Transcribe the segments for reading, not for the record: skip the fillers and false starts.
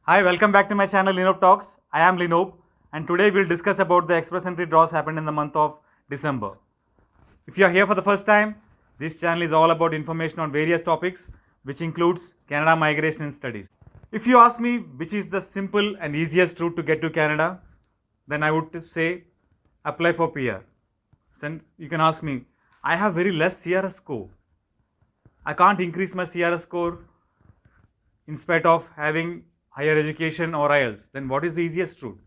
Hi, welcome back to my channel Linob Talks. I am Linob, and today we'll discuss about the express entry draws happened in the month of December. If you are here for the first time, this channel is all about information on various topics which includes Canada migration and studies. If you ask me which is the simple and easiest route to get to Canada, then I would say apply for PR. Since you can ask me, I have very less CRS score. I can't increase my CRS score in spite of having higher education or IELTS. Then what is the easiest route?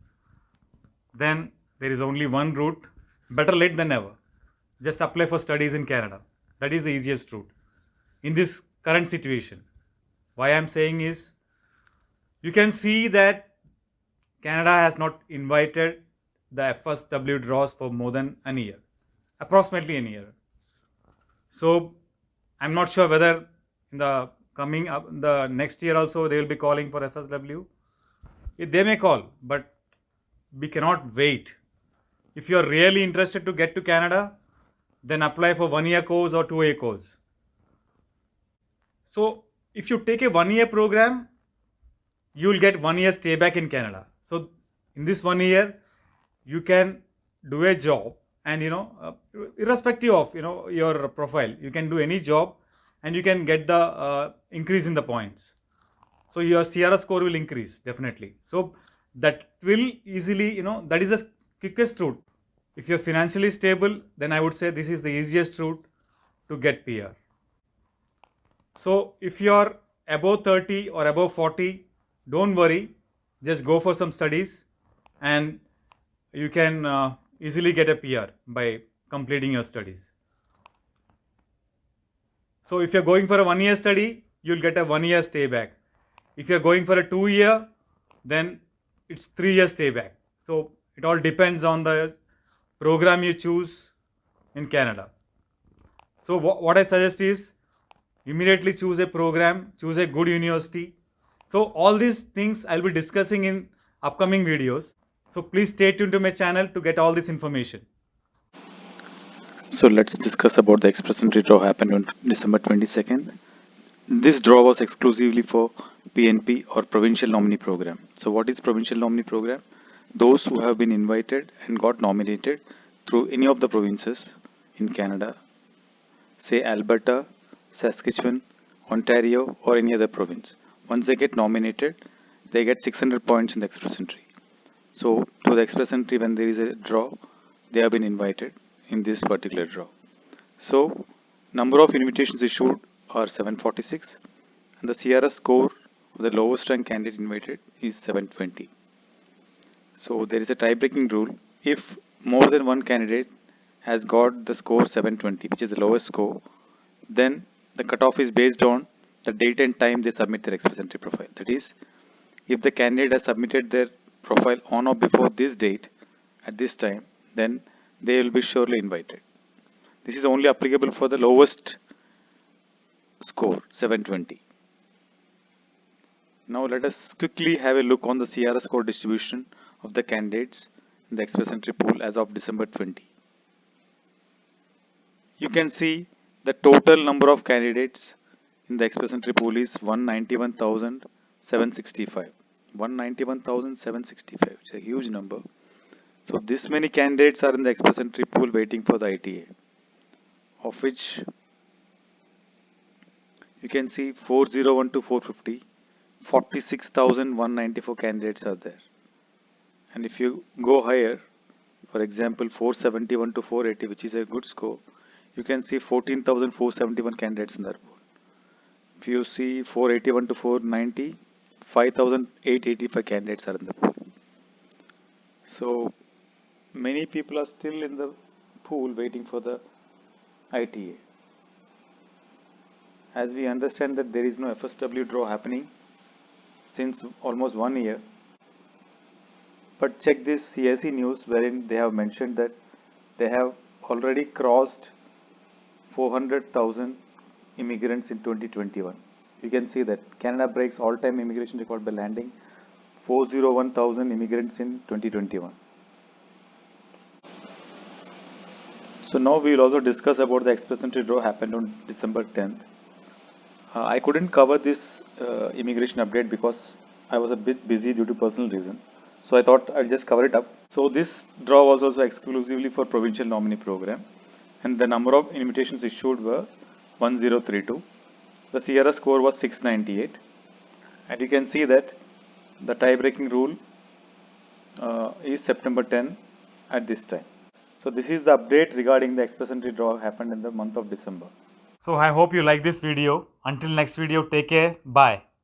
Then there is only one route. Better late than never. Just apply for studies in Canada. That is the easiest route in this current situation. Why I am saying is, you can see that Canada has not invited the FSW draws for more than a year, approximately a year. So I'm not sure whether in the coming up the next year also they will be calling for FSW. They may call, but we cannot wait. If you are really interested to get to Canada, then apply for 1 year course or 2 year course. So if you take a 1 year program, you will get 1 year stay back in Canada. So in this 1 year, you can do a job, and irrespective of your profile, you can do any job, and you can get the increase in the points. So your CRS score will increase definitely. So that will easily, that is the quickest route. If you're financially stable, then I would say this is the easiest route to get PR. So if you're above 30 or above 40, don't worry, just go for some studies, and you can easily get a PR by completing your studies. So if you're going for a 1 year study, you'll get a 1 year stay back. If you're going for a 2 year, then it's 3 years stay back. So it all depends on the program you choose in Canada. So what I suggest is, immediately choose a program, choose a good university. So all these things I'll be discussing in upcoming videos. So please stay tuned to my channel to get all this information. So let's discuss about the express entry draw happened on December 22nd. This draw was exclusively for PNP or Provincial Nominee Program. So what is Provincial Nominee Program? Those who have been invited and got nominated through any of the provinces in Canada, say Alberta, Saskatchewan, Ontario, or any other province. Once they get nominated, they get 600 points in the express entry. So through the express entry, when there is a draw, they have been invited in this particular draw. So number of invitations issued are 746, and the CRS score of the lowest rank candidate invited is 720. So there is a tie-breaking rule. If more than one candidate has got the score 720, which is the lowest score, then the cutoff is based on the date and time they submit their express entry profile. That is, if the candidate has submitted their profile on or before this date at this time, then they will be surely invited. This is only applicable for the lowest score 720. Now let us quickly have a look on the CRS score distribution of the candidates in the express entry pool as of December 20. You can see the total number of candidates in the express entry pool is 191,765. 191,765, it's a huge number. So this many candidates are in the express entry pool waiting for the ITA, of which you can see 401 to 450, 46,194 candidates are there. And if you go higher, for example 471 to 480, which is a good score, you can see 14,471 candidates in that pool. If you see 481 to 490, 5,885 candidates are in the pool. So many people are still in the pool waiting for the ITA. As we understand that there is no FSW draw happening since almost 1 year. But check this CSE news wherein they have mentioned that they have already crossed 400,000 immigrants in 2021. You can see that Canada breaks all-time immigration record by landing 401,000 immigrants in 2021. So now we will also discuss about the express entry draw happened on December 10th. I couldn't cover this immigration update because I was a bit busy due to personal reasons. So I thought I'll just cover it up. So this draw was also exclusively for provincial nominee program, and the number of invitations issued were 1032. The Sierra score was 698, and you can see that the tie-breaking rule is September 10 at this time. So this is the update regarding the express entry draw happened in the month of December. So I hope you like this video. Until next video, take care. Bye.